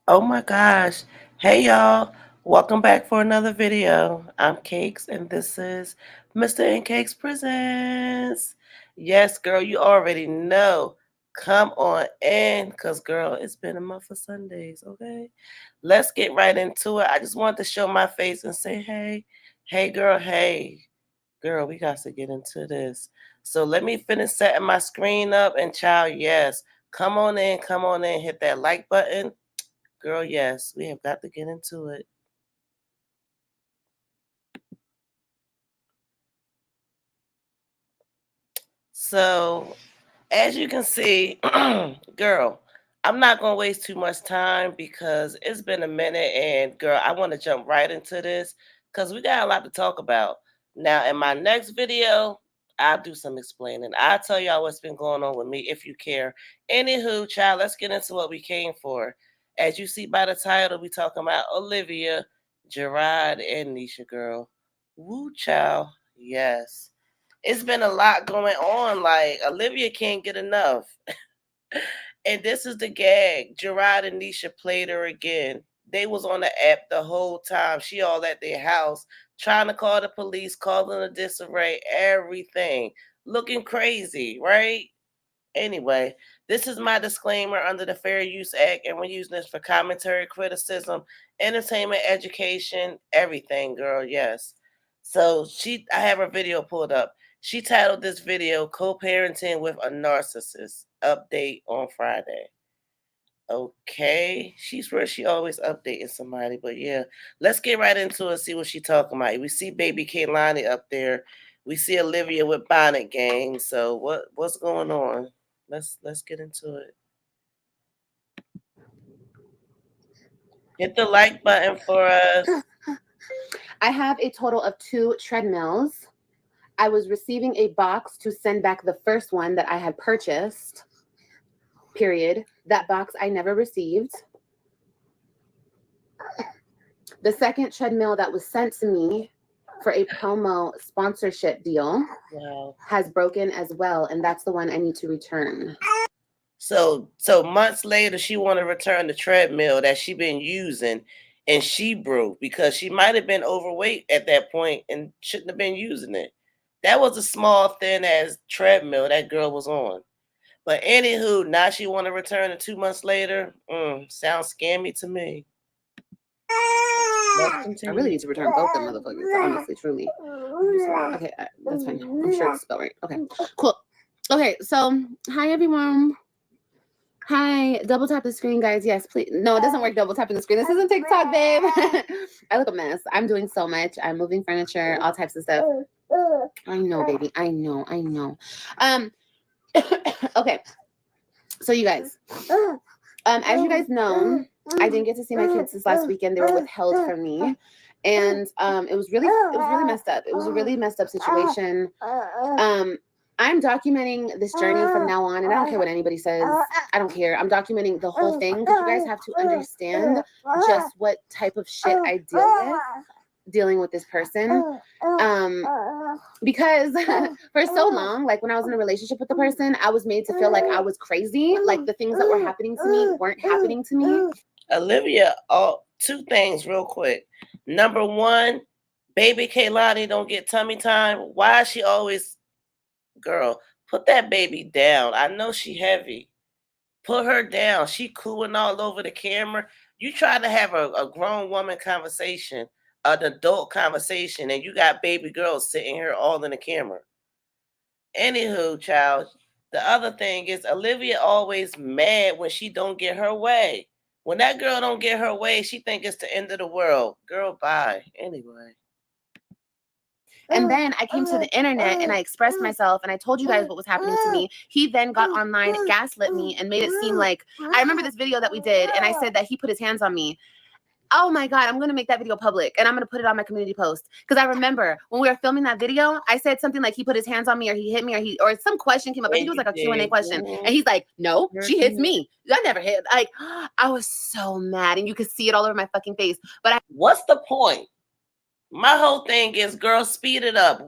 Oh my gosh. Hey y'all. Welcome back for another video. I'm Cakes and this is Mr. and Cakes Presents. Yes, girl, you already know. Come on in, cause girl, it's been a month of Sundays, okay? Let's get right into it. I just wanted to show my face and say, hey, hey girl, hey. Girl, we got to get into this. So let me finish setting my screen up and child, yes. Come on in, hit that like button. Girl, yes, we have got to get into it. So, as you can see, girl, I'm not going to waste too much time because it's been a minute. And, girl, I want to jump right into this because we got a lot to talk about. Now, in my next video, I'll do some explaining. I'll tell y'all what's been going on with me if you care. Anywho, child, let's get into what we came for. As you see by the title, we talking about Olivia, Jerrod, and Neisha, girl. Woo, child. Yes, it's been a lot going on. Like Olivia can't get enough. And this is the gag. Jerrod and Neisha played her again. They was on the app the whole time. She all at their house trying to call the police, calling a disarray, everything. Looking crazy, right? Anyway, this is my disclaimer under the Fair Use Act, and we're using this for commentary, criticism, entertainment, education, everything, girl. Yes. So I have her video pulled up. She titled this video "Co-parenting with a Narcissist." Update on Friday. Okay, she's where she always updating somebody, but yeah, let's get right into it. See what she talking about. We see baby Kaylani up there. We see Olivia with Bonnet Gang. So what's going on? Let's get into it. Hit the like button for us. I have a total of 2 treadmills. I was receiving a box to send back the first one that I had purchased. Period. That box I never received. The second treadmill that was sent to me for a promo sponsorship deal has broken as well, and that's the one I need to return. So months later, she want to return the treadmill that she been using, and she broke because she might have been overweight at that point and shouldn't have been using it. That was a small, thin ass treadmill that girl was on. But anywho, now she want to return it 2 months later. Sounds scammy to me. I really need to return both them motherfuckers, honestly, truly. Okay, that's fine. I'm sure it's spelled right. Okay, cool. Okay, so hi everyone. Hi, double tap the screen, guys. Yes, please. No, it doesn't work double tapping the screen. This isn't TikTok, babe. I look a mess. I'm doing so much. I'm moving furniture, all types of stuff. I know, baby. I know. Okay. So you guys, as you guys know, I didn't get to see my kids this last weekend. They were withheld from me. And it was really messed up. It was a really messed up situation. I'm documenting this journey from now on, and I don't care what anybody says. I don't care. I'm documenting the whole thing because you guys have to understand just what type of shit I deal with dealing with this person. Because for so long, like when I was in a relationship with the person, I was made to feel like I was crazy. Like the things that were happening to me weren't happening to me. Olivia, two things real quick. Number one, baby Kaylani don't get tummy time. Why is she always, girl, put that baby down. I know she heavy. Put her down. She cooing all over the camera. You try to have a grown woman conversation, an adult conversation, and you got baby girls sitting here all in the camera. Anywho, child, the other thing is Olivia always mad when she don't get her way. When that girl don't get her way, she think it's the end of the world. Girl, bye. Anyway. And then I came to the internet and I expressed myself and I told you guys what was happening to me. He then got online, gaslit me, and made it seem like, I remember this video that we did, and I said that he put his hands on me. Oh my God, I'm going to make that video public and I'm going to put it on my community post. Because I remember when we were filming that video, I said something like he put his hands on me or he hit me or some question came up. I think it was like a Q&A question. And he's like, no, she hits me. I never hit. Like, I was so mad and you could see it all over my fucking face. But what's the point? My whole thing is, girl, speed it up.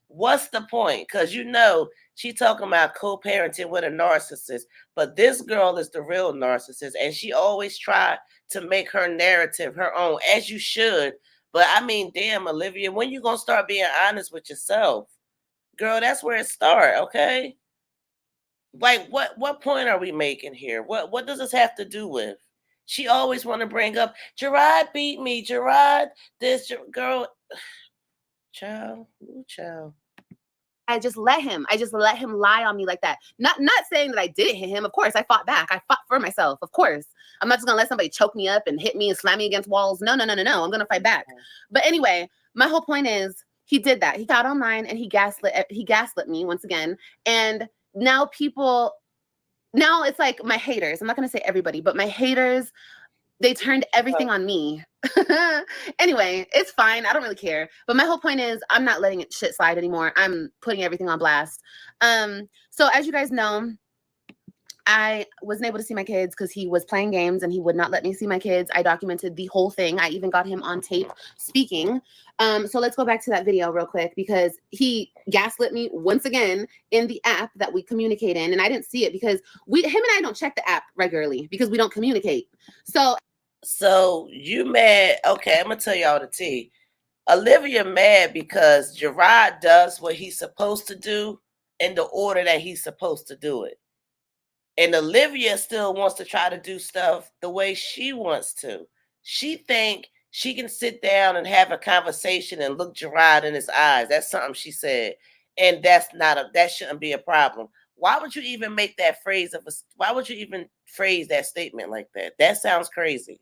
What's the point? Because you know She talking about co-parenting with a narcissist, but this girl is the real narcissist, and she always try to make her narrative her own, as you should. But I mean, damn, Olivia, when you gonna start being honest with yourself, girl? That's where it start, okay? Like, what point are we making here? What does this have to do with? She always want to bring up Jerrod beat me, Jerrod this girl, child, ooh, child. I just let him lie on me like that. Not saying that I didn't hit him. Of course, I fought back. I fought for myself. Of course. I'm not just gonna let somebody choke me up and hit me and slam me against walls. No. I'm gonna fight back. But anyway, my whole point is he did that. He got online and he gaslit me once again. And now it's like my haters. I'm not gonna say everybody, but my haters, they turned everything on me. Anyway, it's fine. I don't really care. But my whole point is I'm not letting it shit slide anymore. I'm putting everything on blast. So as you guys know, I wasn't able to see my kids because he was playing games and he would not let me see my kids. I documented the whole thing. I even got him on tape speaking. So let's go back to that video real quick because he gaslit me once again in the app that we communicate in. And I didn't see it because him and I don't check the app regularly because we don't communicate. So you mad? Okay, I'm gonna tell y'all the tea. Olivia mad because Jerrod does what he's supposed to do in the order that he's supposed to do it. And Olivia still wants to try to do stuff the way she wants to. She think she can sit down and have a conversation and look Jerrod in his eyes. That's something she said. And that shouldn't be a problem. Why would you even make that why would you even phrase that statement like that? That sounds crazy.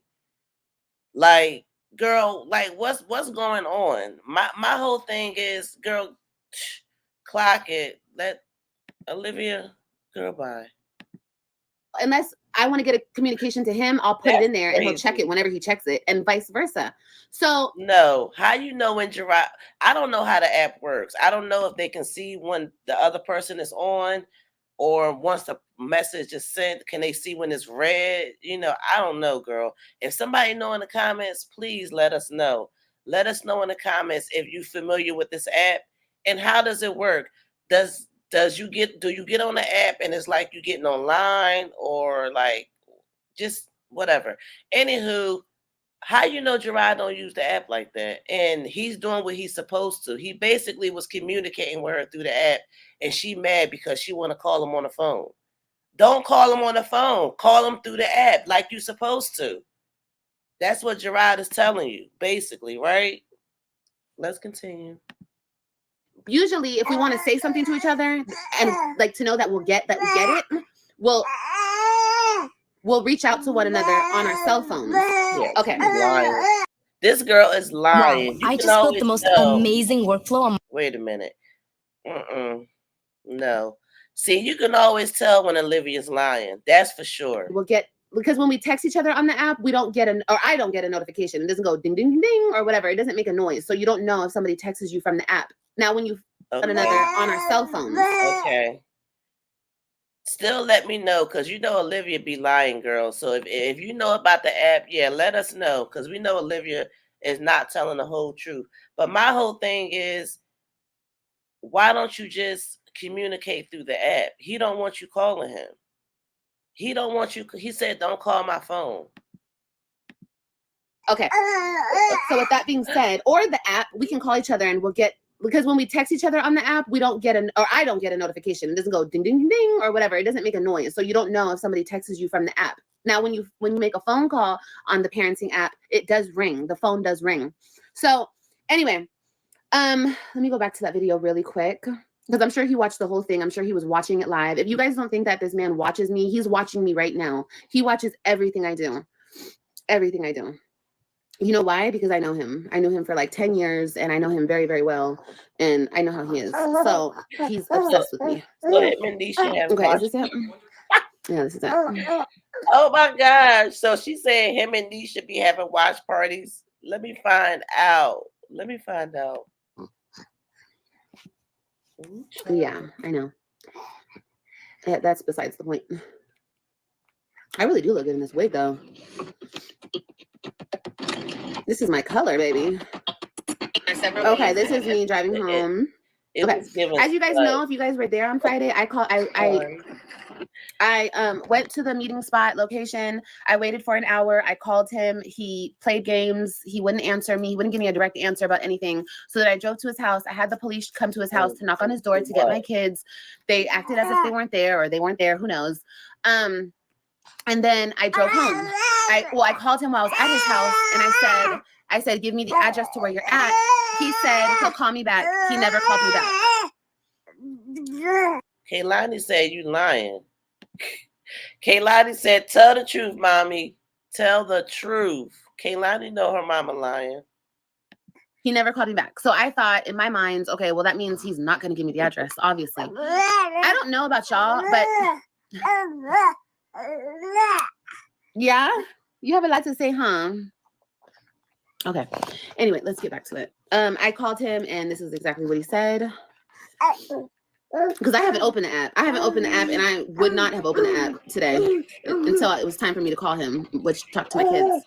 Like, girl, like what's going on? My whole thing is, girl, clock it. Let Olivia, girl, bye. Unless I want to get a communication to him, I'll put it in there and he'll check it whenever he checks it and vice versa. So no, how you know when Jerrod? I don't know how the app works. I don't know if they can see when the other person is on, or once the message is sent, can they see when it's read? I don't know, girl. If somebody know in the comments, please let us know. Let us know in the comments if you're familiar with this app and how does it work. Do you get on the app and it's like you getting online or like just whatever? Anywho, how you know Jerrod don't use the app like that? And he's doing what he's supposed to. He basically was communicating with her through the app, and she mad because she want to call him on the phone. Don't call him on the phone. Call him through the app like you're supposed to. That's what Jerrod is telling you, basically, right? Let's continue. Usually, if we want to say something to each other and like to know that we get it, we'll reach out to one another on our cell phones. Yeah, okay. This girl is lying. Wow, I just built the most amazing workflow. Wait a minute. No. See, you can always tell when Olivia's lying. That's for sure. Because when we text each other on the app, I don't get a notification. It doesn't go ding, ding, ding, or whatever. It doesn't make a noise. So you don't know if somebody texts you from the app. Now, when you on our cell phones. Okay. Still let me know, because Olivia be lying, girl. So if you know about the app, yeah, let us know, because we know Olivia is not telling the whole truth. But my whole thing is, why don't you just communicate through the app? He don't want you calling him. He don't want you. He said, don't call my phone. Okay. So with that being said, or the app, we can call each other and because when we text each other on the app, I don't get a notification. It doesn't go ding, ding, ding, or whatever. It doesn't make a noise. So you don't know if somebody texts you from the app. Now, when you make a phone call on the parenting app, it does ring. The phone does ring. So anyway, let me go back to that video really quick, because I'm sure he watched the whole thing. I'm sure he was watching it live. If you guys don't think that this man watches me, he's watching me right now. He watches everything I do. Everything I do. You know why? Because I know him. I knew him for like 10 years, and I know him very, very well, and I know how he is. So he's obsessed with me. So him and Neisha have okay, is this it? Yeah, this is it. Oh my gosh. So she said him and Neisha be having watch parties. Let me find out. Yeah, I know. That's besides the point. I really do look good in this wig, though. This is my color, baby. Okay, this is me driving home. It was given. As you guys know, if you guys were there on Friday, I went to the meeting spot location. I waited for an hour. I called him. He played games. He wouldn't answer me. He wouldn't give me a direct answer about anything. So that I drove to his house. I had the police come to his house to knock on his door to get my kids. They acted as if they weren't there, or they weren't there. Who knows? And then I drove home. I called him while I was at his house, and I said, give me the address to where you're at. He said he'll call me back. He never called me back. Kaylani said you lying. Kaylani said, tell the truth, mommy. Tell the truth. Kaylani know her mama lying. He never called me back. So I thought in my mind, okay, well, that means he's not going to give me the address, obviously. I don't know about y'all, but... Yeah? You have a lot to say, huh? Okay. Anyway, let's get back to it. I called him, and this is exactly what he said. Because I haven't opened the app. And I would not have opened the app today until it was time for me to call him, which talk to my kids.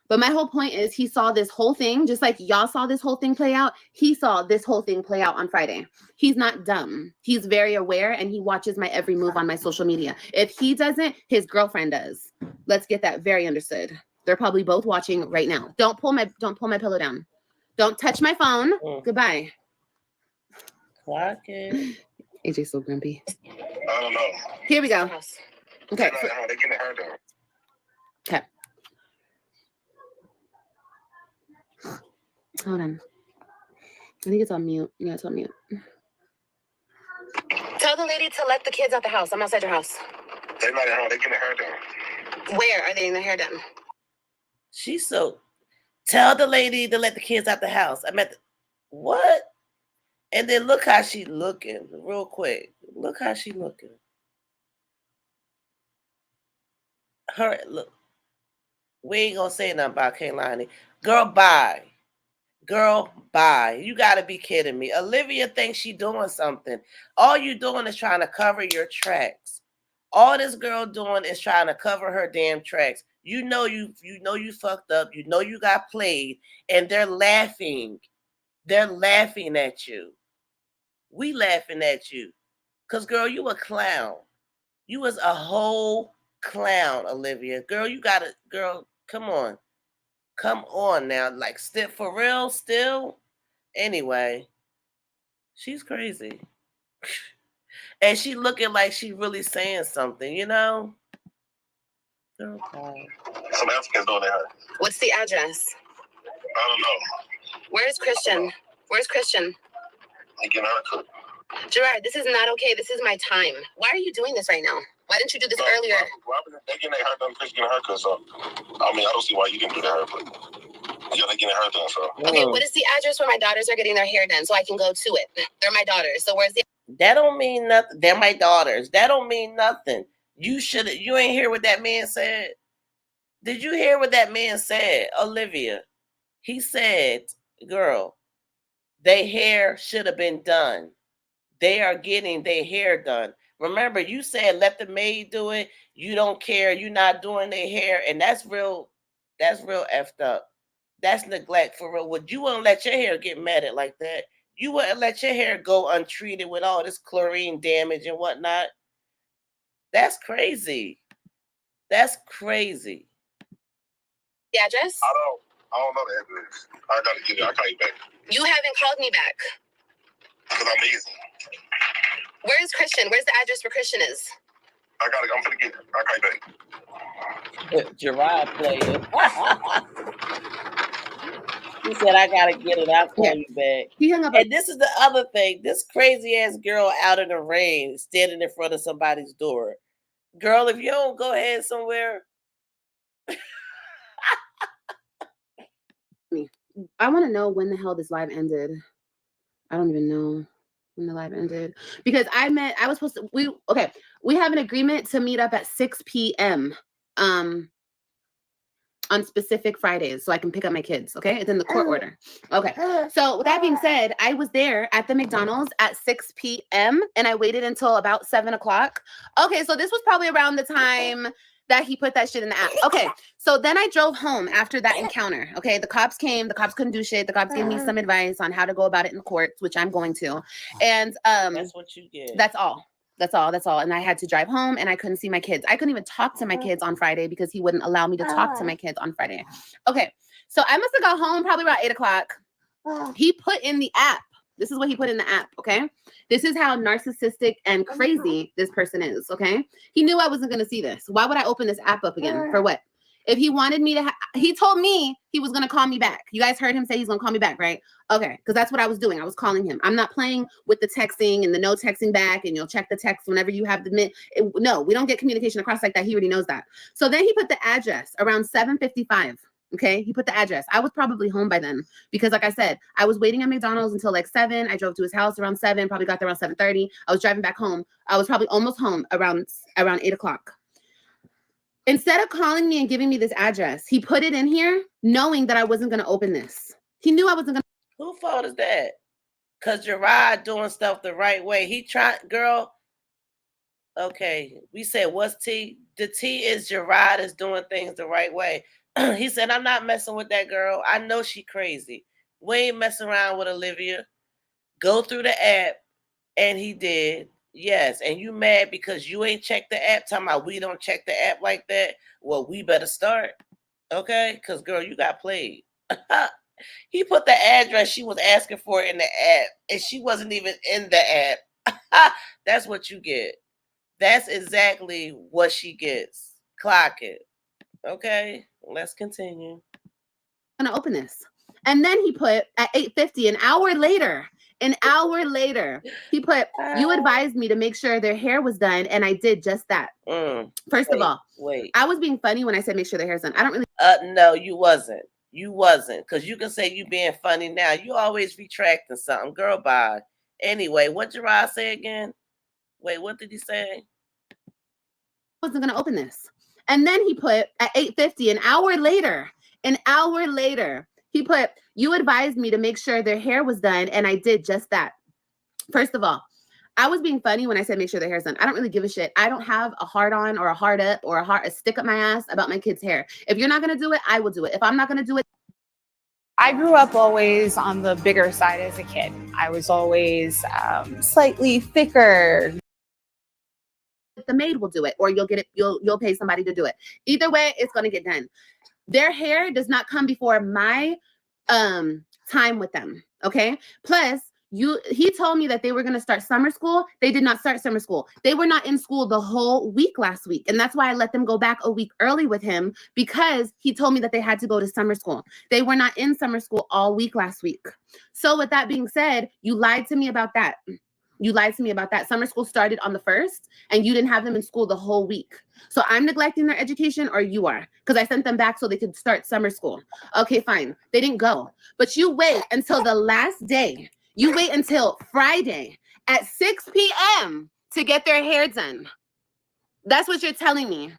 But my whole point is he saw this whole thing, just like y'all saw this whole thing play out. He saw this whole thing play out on Friday. He's not dumb. He's very aware, and he watches my every move on my social media. If he doesn't, his girlfriend does. Let's get that very understood. They're probably both watching right now. Don't pull my pillow down. Don't touch my phone. Goodbye. Clock it. AJ's so grumpy. I don't know. Here we go. Okay. They getting her though. Okay. Hold on. I think it's on mute. Yeah, it's on mute. Tell the lady to let the kids out the house. I'm outside your house. They're not at home. They getting their hair done. Where are they getting their hair done? She's so... Tell the lady to let the kids out the house. I'm at the... What? And then look how she looking. Real quick. Look how she looking. Her... Look. We ain't gonna say nothing about Kaylani. Girl, bye. Girl, bye. You gotta be kidding me. Olivia thinks she doing something. All you doing is trying to cover your tracks. All this girl doing is trying to cover her damn tracks. You know you fucked up. You know you got played, and they're laughing. They're laughing at you. We laughing at you. Cause girl, you a clown. You was a whole clown, Olivia. Girl, come on. Come on now. Like, still for real, still? Anyway, she's crazy. And she looking like she really saying something, you know? Okay. Some Africans doing their hair. What's the address? I don't know. Where's Christian? They getting her cut. Jerrod, this is not okay. This is my time. Why are you doing this right now? Why didn't you do this earlier? They getting their hair done. Chris getting her cut. So, I mean, I don't see why you didn't do that. But yeah, they getting her done. So. Okay, what is the address where my daughters are getting their hair done so I can go to it? They're my daughters. So where's the... That don't mean nothing. They're my daughters. That don't mean nothing. You ain't hear what that man said? Did you hear what that man said, Olivia? He said, girl, their hair should have been done. They are getting their hair done. Remember, you said let the maid do it. You don't care. You're not doing their hair. And that's real effed up. That's neglect for real. Would you want to let your hair get matted like that? You wouldn't let your hair go untreated with all this chlorine damage and whatnot. That's crazy. That's crazy. The address? I don't know the address. I gotta get it. I'll call you back. You haven't called me back. Because I'm busy. Where is Christian? Where's the address where Christian is? I'm gonna get it. I'll call you back. Jerrod playing. He said, I gotta get it. I'll call you back. He hung up. And this is the other thing. This crazy ass girl out in the rain, standing in front of somebody's door. Girl, if you don't go ahead somewhere. I want to know when the hell this live ended. I don't even know when the live ended. Because we have an agreement to meet up at 6 p.m. On specific Fridays so I can pick up my kids, okay? It's in the court order. Okay. So with that being said, I was there at the McDonald's at 6 p.m. and I waited until about 7 o'clock. Okay, so this was probably around the time that he put that shit in the app. Okay, so then I drove home after that encounter. Okay, the cops came. The cops couldn't do shit. The cops gave me some advice on how to go about it in the courts, which I'm going to. And that's what you get. That's all. That's all. And I had to drive home, and I couldn't see my kids. I couldn't even talk to my kids on Friday because he wouldn't allow me to talk to my kids on Friday. Okay, so I must have got home probably about 8 o'clock. He put in the app. This is what he put in the app, okay? This is how narcissistic and crazy this person is, okay? He knew I wasn't going to see this. Why would I open this app up again? For what? If he wanted me to, he told me he was going to call me back. You guys heard him say he's going to call me back, right? Okay, because that's what I was doing. I was calling him. I'm not playing with the texting and the no texting back, and you'll check the text whenever you have the no, we don't get communication across like that. He already knows that. So then he put the address around 7:55. Okay, he put the address. I was probably home by then because, like I said, I was waiting at McDonald's until like 7. I drove to his house around 7, probably got there around 7:30. I was driving back home. I was probably almost home around 8 o'clock. Instead of calling me and giving me this address, he put it in here knowing that I wasn't going to open this. He knew I wasn't going to. Whose fault is that? Because Jerrod doing stuff the right way. He tried, girl. Okay, we said what's T? The T is Jerrod is doing things the right way. He said, I'm not messing with that girl. I know she crazy. We ain't messing around with Olivia. Go through the app. And he did. Yes. And you mad because you ain't checked the app? Talking about we don't check the app like that? Well, we better start. Okay? Because, girl, you got played. He put the address she was asking for in the app. And she wasn't even in the app. That's what you get. That's exactly what she gets. Clock it. Okay, let's continue. I'm gonna open this. And then he put at 8:50, an hour later, he put, you advised me to make sure their hair was done, and I did just that. First of all, I was being funny when I said make sure their hair's done. I don't really. No, you wasn't. You wasn't. Because you can say you being funny now. You always retracting something. Girl, bye. Anyway, what Jerrod say again? Wait, what did he say? I wasn't gonna open this. And then he put at 8:50, an hour later, he put, you advised me to make sure their hair was done, and I did just that. First of all, I was being funny when I said make sure their hair's done. I don't really give a shit. I don't have a hard on or a hard up or a stick up my ass about my kid's hair. If you're not gonna do it, I will do it. If I'm not gonna do it. I grew up always on the bigger side as a kid. I was always slightly thicker. The maid will do it, or you'll get it. You'll pay somebody to do it. Either way, it's gonna get done. Their hair does not come before my time with them. Okay. Plus, he told me that they were gonna start summer school. They did not start summer school. They were not in school the whole week last week, and that's why I let them go back a week early with him, because he told me that they had to go to summer school. They were not in summer school all week last week. So with that being said, you lied to me about that. Summer school started on the 1st, and you didn't have them in school the whole week. So I'm neglecting their education, or you are, because I sent them back so they could start summer school. Okay, fine. They didn't go. But you wait until the last day. You wait until Friday at 6 p.m. to get their hair done. That's what you're telling me.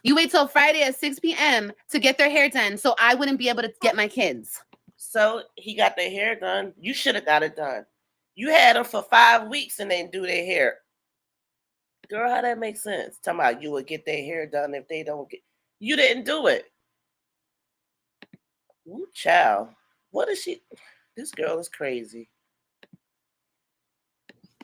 You wait till Friday at 6 p.m. to get their hair done so I wouldn't be able to get my kids. So he got their hair done. You should have got it done. You had them for 5 weeks and they didn't do their hair. Girl, how that makes sense? Talking about you would get their hair done if they don't get. You didn't do it. Ooh, child. What is she? This girl is crazy.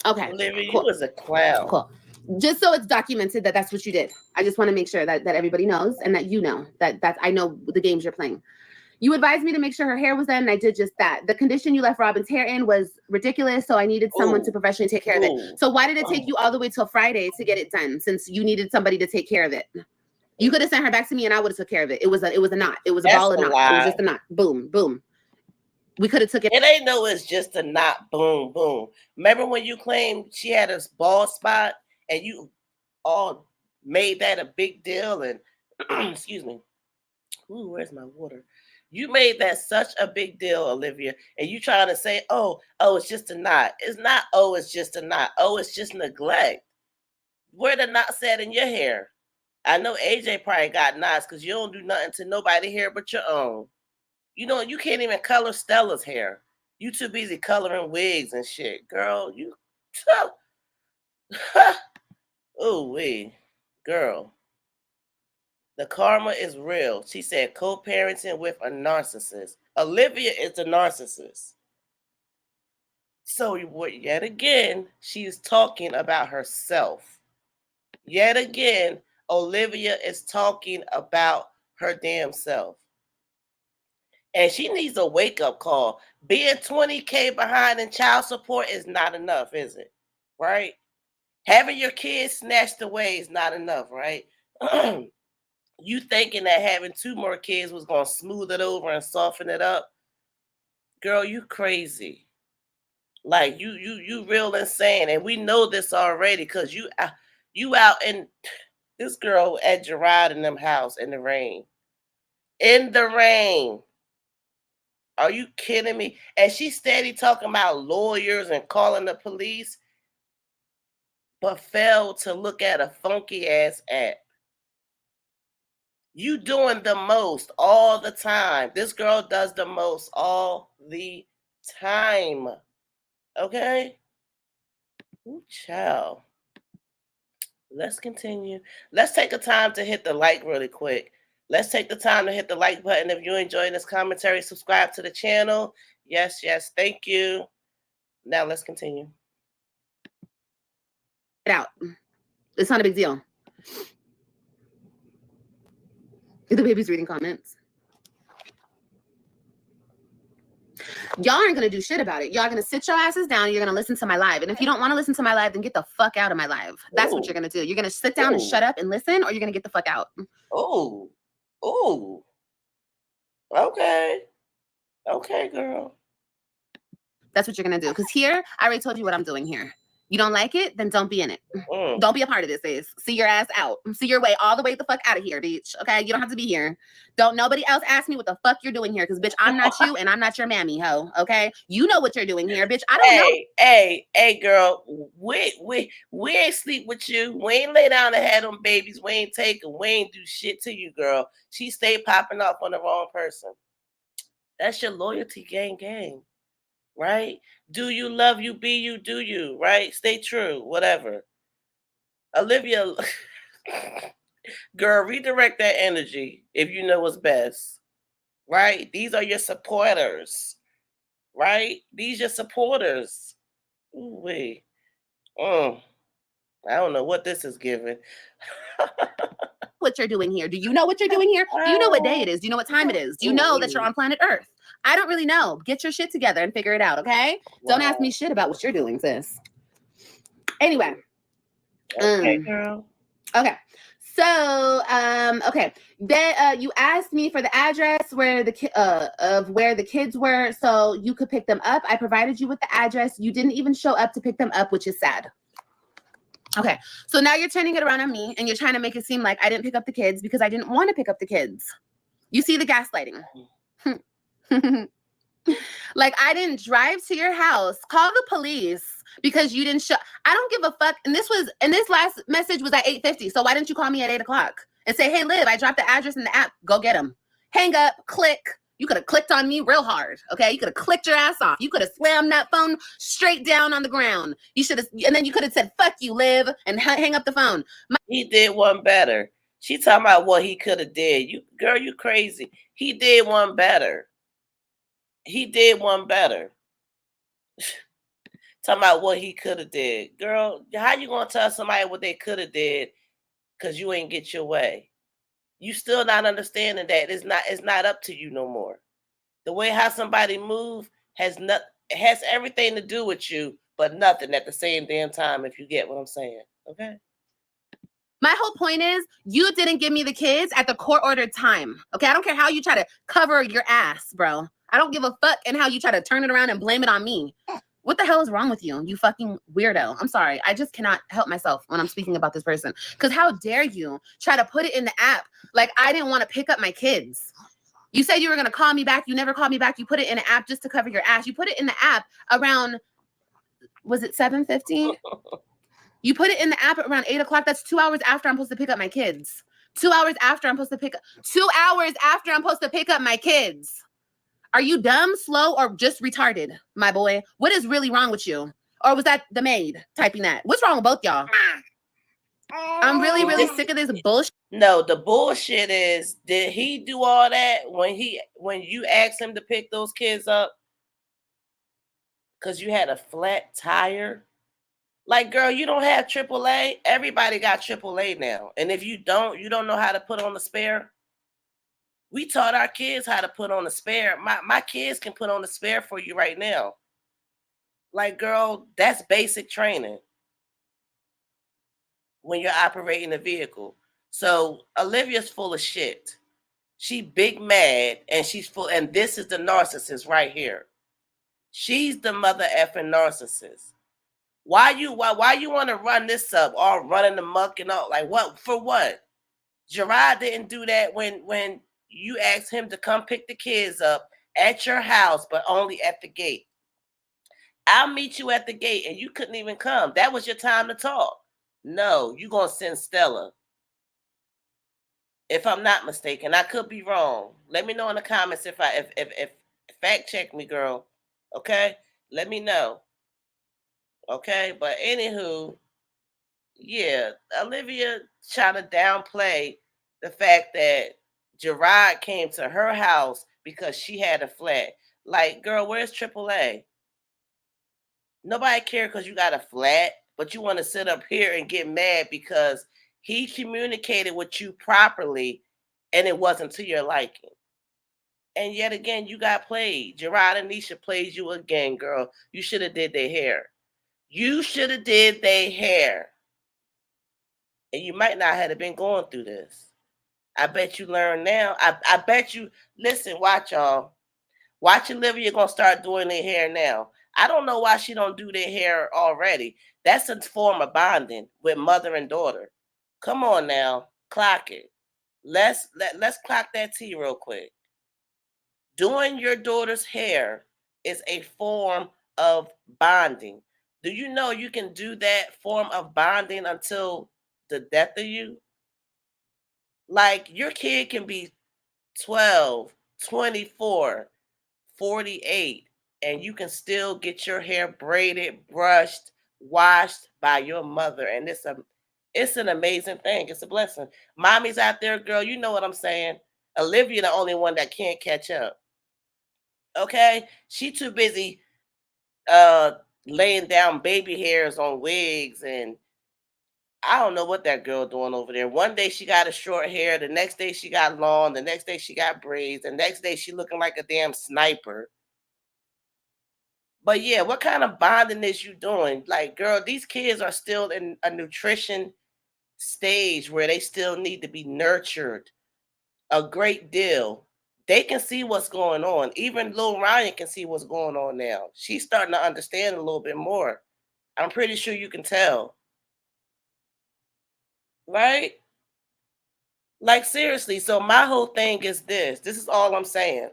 Okay. Olivia, cool. You was a clown. Cool. Just so it's documented that that's what you did. I just want to make sure that everybody knows, and that you know that I know the games you're playing. You advised me to make sure her hair was done, and I did just that. The condition you left Robin's hair in was ridiculous, so I needed someone to professionally take care of it. So why did it take you all the way till Friday to get it done, since you needed somebody to take care of it? You could have sent her back to me, and I would have took care of it. It was a knot. It was a ball of knot. It was just a knot. Boom, boom. We could have took it. It ain't no, it's just a knot. Boom, boom. Remember when you claimed she had a bald spot, and you all made that a big deal, and excuse me. Ooh, where's my water? You made that such a big deal, Olivia, and you trying to say, oh, it's just a knot. It's not, it's just a knot. It's just neglect. Where the knots at in your hair? I know AJ probably got knots because you don't do nothing to nobody hair but your own. You know, you can't even color Stella's hair. You too busy coloring wigs and shit. Girl, you... Ooh, wee. Girl. The karma is real. She said co-parenting with a narcissist. Olivia is the narcissist. So yet again, she is talking about herself. Yet again, Olivia is talking about her damn self. And she needs a wake-up call. Being 20K behind in child support is not enough, is it? Right? Having your kids snatched away is not enough, right? You thinking that having 2 more kids was going to smooth it over and soften it up? Girl, you crazy. Like you real insane. And we know this already because you out in this girl at Jerrod in them house in the rain. In the rain. Are you kidding me? And she steady talking about lawyers and calling the police, but failed to look at a funky ass app. You doing the most all the time. This girl does the most all the time. Okay? Ooh, child. Let's continue. Let's take a time to hit the like really quick. Let's take the time to hit the like button. If you're enjoying this commentary, subscribe to the channel. Yes, yes, thank you. Now let's continue. Get out. It's not a big deal. The baby's reading comments. Y'all aren't going to do shit about it. Y'all are going to sit your asses down and you're going to listen to my live. And if you don't want to listen to my live, then get the fuck out of my live. That's what you're going to do. You're going to sit down and shut up and listen, or you're going to get the fuck out. Oh, oh. Okay. Okay, girl. That's what you're going to do. Because here, I already told you what I'm doing here. You don't like it? Then don't be in it. Don't be a part of this, sis. See your ass out. See your way all the way the fuck out of here, bitch. Okay? You don't have to be here. Don't nobody else ask me what the fuck you're doing here. Because, bitch, I'm not you and I'm not your mammy, ho. Okay? You know what you're doing here, bitch. I don't know. Hey, girl. We ain't sleep with you. We ain't lay down and had them babies. We ain't take them. We ain't do shit to you, girl. She stayed popping off on the wrong person. That's your loyalty gang. Right? Do you love you, be you, do you, right? Stay true, whatever. Olivia, girl, redirect that energy if you know what's best, right? These are your supporters, right? These are supporters. Ooh, wait. I don't know what this is giving. What you're doing here. Do you know what you're doing here? Do you know what day it is? Do you know what time it is? Do you know that you're on planet Earth? I don't really know. Get your shit together and figure it out, okay? Wow. Don't ask me shit about what you're doing, sis. Anyway. Okay, girl. Okay. So, okay. Then you asked me for the address where the kids were so you could pick them up. I provided you with the address. You didn't even show up to pick them up, which is sad. Okay, so now you're turning it around on me and you're trying to make it seem like I didn't pick up the kids because I didn't want to pick up the kids. You see the gaslighting. Like I didn't drive to your house, call the police because you didn't show. I don't give a fuck. And this last message was at 8:50. So why didn't you call me at 8 o'clock and say, hey, Liv, I dropped the address in the app. Go get them. Hang up, click. You could have clicked on me real hard, okay? You could have clicked your ass off. You could have slammed that phone straight down on the ground. You should have, and then you could have said, fuck you, Liv, and hang up the phone. He did one better. She talking about what he could have did. Girl, you crazy. He did one better. He did one better. Talking about what he could have did. Girl, how you going to tell somebody what they could have did because you ain't get your way? You still not understanding that it's not up to you no more. The way how somebody move has everything to do with you, but nothing at the same damn time, if you get what I'm saying. Okay. My whole point is you didn't give me the kids at the court-ordered time. Okay. I don't care how you try to cover your ass, bro. I don't give a fuck and how you try to turn it around and blame it on me. What the hell is wrong with you? You fucking weirdo. I'm sorry. I just cannot help myself when I'm speaking about this person. Because how dare you try to put it in the app like I didn't want to pick up my kids. You said you were going to call me back. You never called me back. You put it in an app just to cover your ass. You put it in the app around, was it 7:50? You put it in the app around 8 o'clock. That's 2 hours after I'm supposed to pick up my kids. 2 hours after I'm supposed to pick up. 2 hours after I'm supposed to pick up my kids. Are you dumb, slow, or just retarded, my boy? What is really wrong with you? Or was that the maid typing that? What's wrong with both y'all? I'm really sick of this bullshit. No, the bullshit is, did he do all that when you asked him to pick those kids up? Because you had a flat tire? Like, girl, you don't have AAA. Everybody got AAA now. And if you don't know how to put on the spare. We taught our kids how to put on the spare. My kids can put on the spare for you right now. Like, girl, that's basic training when you're operating a vehicle. So Olivia's full of shit. She big mad and she's full, and this is the narcissist right here. She's the mother effing narcissist. Why you want to run this up, all running the muck and all? Like, what for? What? Jerrod didn't do that when you asked him to come pick the kids up at your house, but only at the gate. I'll meet you at the gate, and you couldn't even come. That was your time to talk. No, you gonna send Stella. If I'm not mistaken, I could be wrong. Let me know in the comments if fact check me, girl. Okay, let me know. Okay, but anywho, yeah, Olivia trying to downplay the fact that Jerrod came to her house because she had a flat. Like, girl, where's AAA? Nobody care because you got a flat, but you want to sit up here and get mad because he communicated with you properly and it wasn't to your liking. And yet again, you got played. Jerrod and Neisha played you again, girl. You should have did their hair. You should have did their hair. And you might not have been going through this. I bet you learn now. I bet you, listen, watch y'all. Watch Olivia gonna start doing their hair now. I don't know why she don't do their hair already. That's a form of bonding with mother and daughter. Come on now, clock it. Let's clock that T real quick. Doing your daughter's hair is a form of bonding. Do you know you can do that form of bonding until the death of you? Like, your kid can be 12, 24, 48, and you can still get your hair braided, brushed, washed by your mother. And it's an amazing thing. It's a blessing. Mommy's out there, girl, you know what I'm saying. Olivia the only one that can't catch up. Okay? She too busy laying down baby hairs on wigs, and I don't know what that girl doing over there. One day she got a short hair, the next day she got long, the next day she got braids, the next day she looking like a damn sniper. But yeah, what kind of bonding is you doing? Like, girl, these kids are still in a nutrition stage where they still need to be nurtured a great deal. They can see what's going on. Even little Ryan can see what's going on now. She's starting to understand a little bit more. I'm pretty sure you can tell. Right? Like, seriously. So my whole thing is this. This is all I'm saying.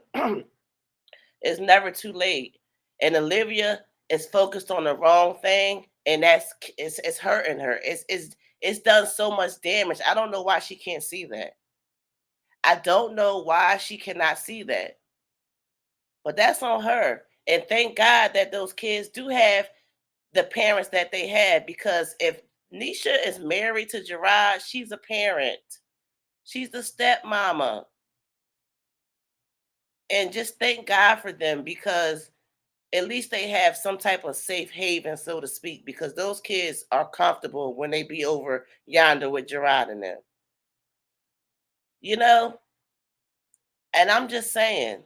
It's never too late. And Olivia is focused on the wrong thing, and it's hurting her. It's done so much damage. I don't know why she can't see that. I don't know why she cannot see that. But that's on her. And thank God that those kids do have the parents that they had, because if Neisha is married to Jerrod, she's a parent. She's the stepmama. And just thank God for them, because at least they have some type of safe haven, so to speak, because those kids are comfortable when they be over yonder with Jerrod and them. You know? And I'm just saying.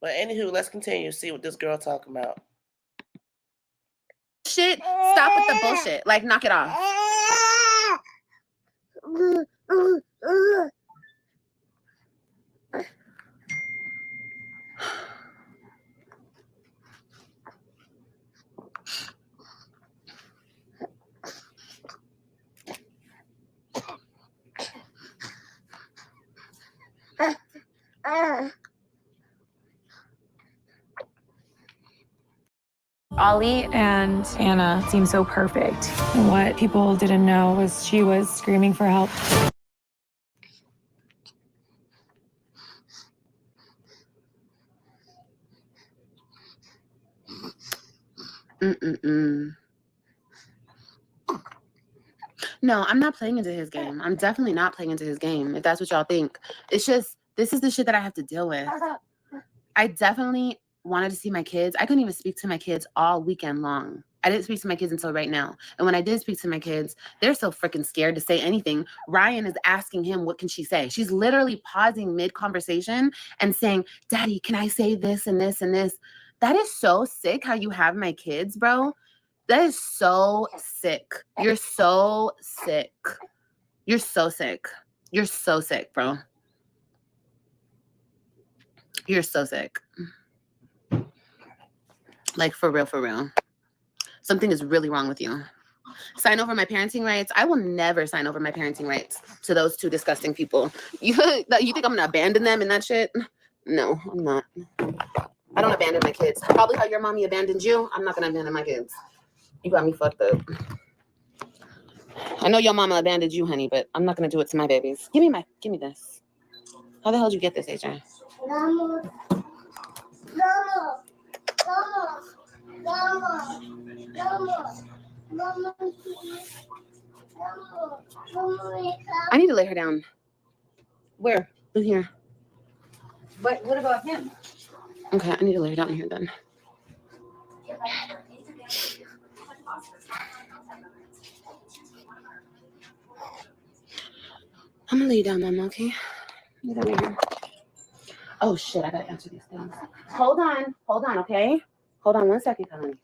But anywho, let's continue to see what this girl talking about. Shit, stop with the bullshit. Like, knock it off. Ollie and Anna seemed so perfect. And what people didn't know was she was screaming for help. No, I'm not playing into his game. I'm definitely not playing into his game, if that's what y'all think. It's just, this is the shit that I have to deal with. I definitely wanted to see my kids. I couldn't even speak to my kids all weekend long. I didn't speak to my kids until right now. And when I did speak to my kids, they're so freaking scared to say anything. Ryan is asking him, what can she say? She's literally pausing mid-conversation and saying, Daddy, can I say this and this and this? That is so sick how you have my kids, bro. That is so sick. You're so sick. You're so sick. You're so sick, bro. You're so sick. Like, for real, for real. Something is really wrong with you. Sign over my parenting rights? I will never sign over my parenting rights to those two disgusting people. You think I'm going to abandon them and that shit? No, I'm not. I don't abandon my kids. Probably how your mommy abandoned you. I'm not going to abandon my kids. You got me fucked up. I know your mama abandoned you, honey, but I'm not going to do it to my babies. Give me this. How the hell did you get this, AJ? I need to lay her down. Where? In here. But what about him? Okay, I need to lay her down here then. I'm gonna lay you down, Mama, okay? Lay down here. Oh shit, I gotta answer these things. Hold on, okay? Hold on 1 second, honey.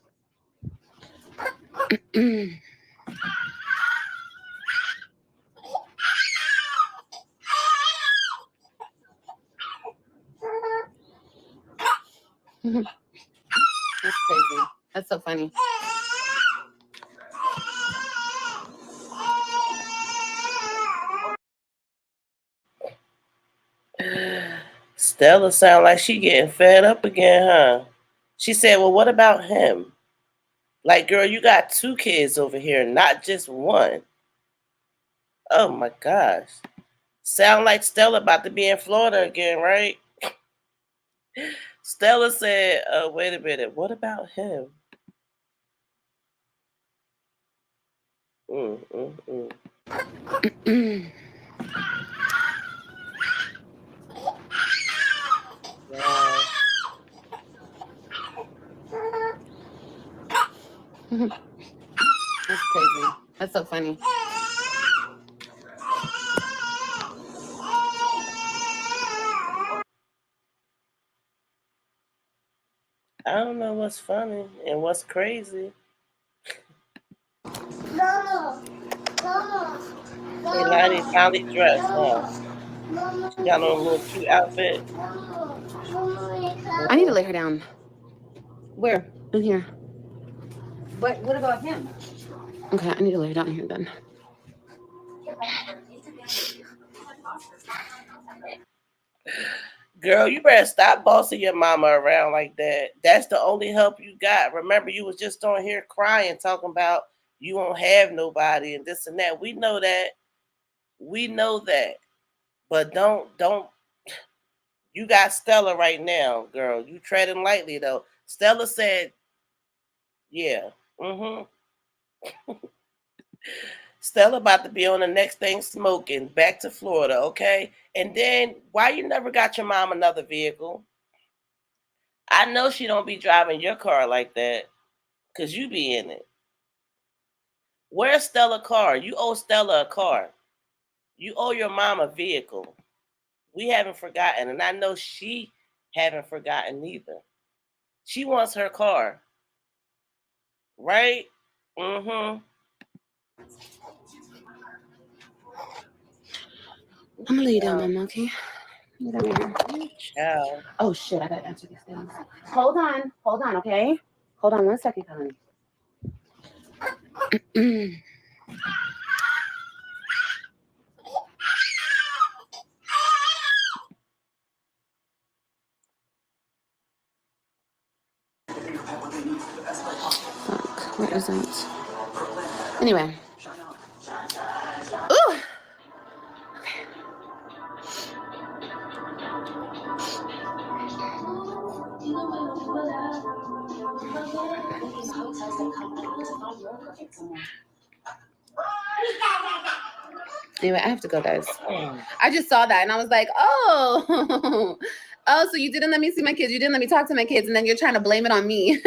That's crazy. That's so funny. Stella sound like she getting fed up again, huh? She said, well, what about him? Like, girl, you got 2 kids over here, not just one. Oh my gosh. Sound like Stella about to be in Florida again, right? Stella said, wait a minute, what about him? Wow. That's crazy. That's so funny. I don't know what's funny and what's crazy. Lottie finally dressed, huh? She got on a little cute outfit. I need to lay her down. Where? In here. But what about him? Okay, I need to lay her down here then. Girl, you better stop bossing your mama around like that. That's the only help you got. Remember, you was just on here crying, talking about you won't have nobody and this and that. We know that. We know that. But don't. You got Stella right now, girl. You treading lightly, though. Stella said, yeah. Stella about to be on the next thing smoking, back to Florida, okay? And then, why you never got your mom another vehicle? I know she don't be driving your car like that, because you be in it. Where's Stella's car? You owe Stella a car. You owe your mom a vehicle. We haven't forgotten, and I know she haven't forgotten either. She wants her car. Right? I'm gonna lay you down, Mama, okay? Lay down here. Ciao. Oh shit, I gotta answer these things. Hold on, okay? Hold on 1 second, honey. Fuck, where is it? Anyway. Ooh! Anyway, I have to go, guys. I just saw that and I was like, oh, oh, so you didn't let me see my kids. You didn't let me talk to my kids. And then you're trying to blame it on me.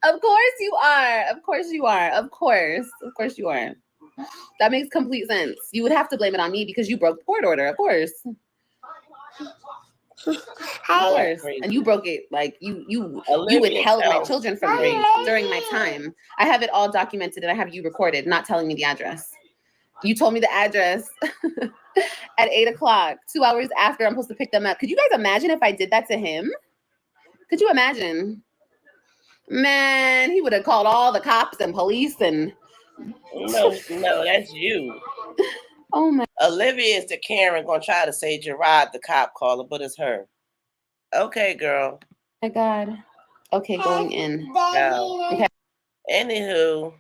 Of course you are. Of course you are. Of course. Of course you are. That makes complete sense. You would have to blame it on me because you broke the court order. Of course. Of course. And you broke it. Like you withheld my children from me during my time. I have it all documented and I have you recorded, not telling me the address. You told me the address at 8 o'clock, 2 hours after I'm supposed to pick them up. Could you guys imagine if I did that to him? Could you imagine? Man, he would have called all the cops and police and... No, that's you. Oh my... Olivia is the Karen gonna try to say Jerrod the cop caller, but it's her. Okay, girl. My God. Okay, going in. No. Okay. Anywho,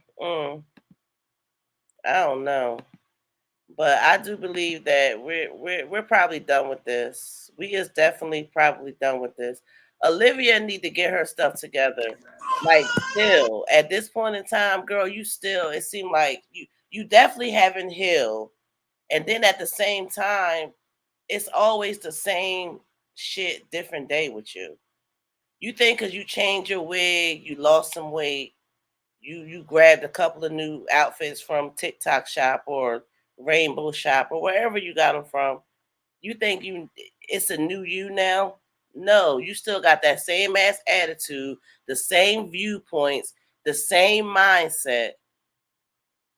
I don't know, but I do believe that we're probably done with this. We is definitely probably done with this. Olivia need to get her stuff together. Like, still at this point in time, girl, you still, it seemed like you definitely haven't healed, and then at the same time, it's always the same shit, different day with you. You think because you changed your wig, you lost some weight, you grabbed a couple of new outfits from TikTok shop or Rainbow shop or wherever you got them from, you think it's a new you now? No, you still got that same ass attitude, the same viewpoints, the same mindset.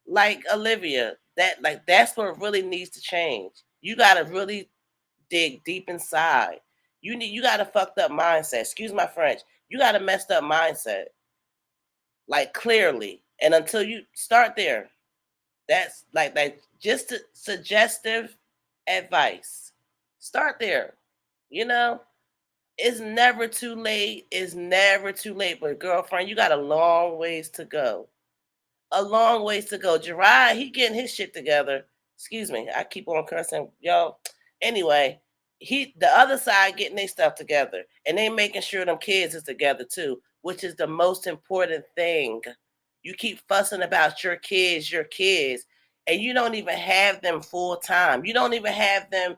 Like Olivia, that's what really needs to change. You gotta really dig deep inside. You got a fucked up mindset. Excuse my French. You got a messed up mindset. Like, clearly. And until you start there, that's like that, just suggestive advice. Start there. You know, it's never too late. It's never too late. But girlfriend, you got a long ways to go. A long ways to go. Jerrod, he getting his shit together. Excuse me, I keep on cursing, y'all. Anyway, the other side getting their stuff together, and they making sure them kids is together too, which is the most important thing. You keep fussing about your kids, and you don't even have them full time. You don't even have them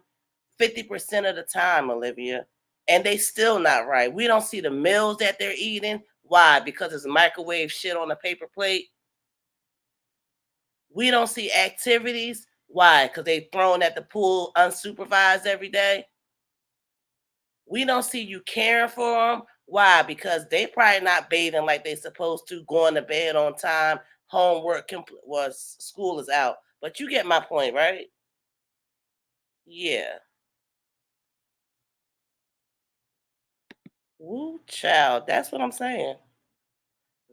50% of the time, Olivia, and they still not right. We don't see the meals that they're eating. Why? Because it's microwave shit on a paper plate. We don't see activities. Why? Because they thrown at the pool unsupervised every day. We don't see you caring for them. Why? Because they probably not bathing like they supposed to, going to bed on time, homework was school is out. But you get my point, right? Yeah. Woo, child. That's what I'm saying.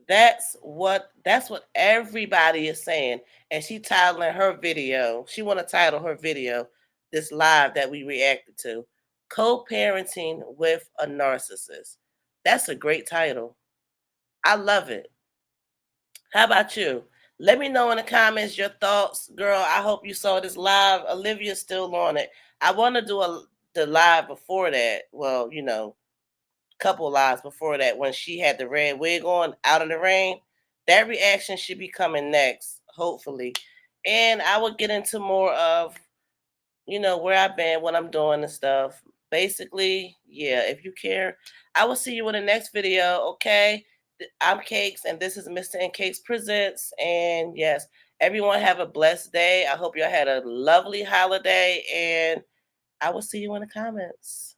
That's what everybody is saying. And she titling her video. She want to title her video, this live that we reacted to, Co-Parenting with a Narcissist. That's a great title. I love it. How about you? Let me know in the comments your thoughts. Girl, I hope you saw this live. Olivia's still on it. I want to do the live before that. Well, couple lives before that when she had the red wig on out in the rain. That reaction should be coming next, hopefully. And I will get into more of, where I've been, what I'm doing and stuff. Basically, yeah, if you care, I will see you in the next video, okay? I'm Cakes, and this is Mista&CAKZ Presents. And yes, everyone have a blessed day. I hope y'all had a lovely holiday, and I will see you in the comments.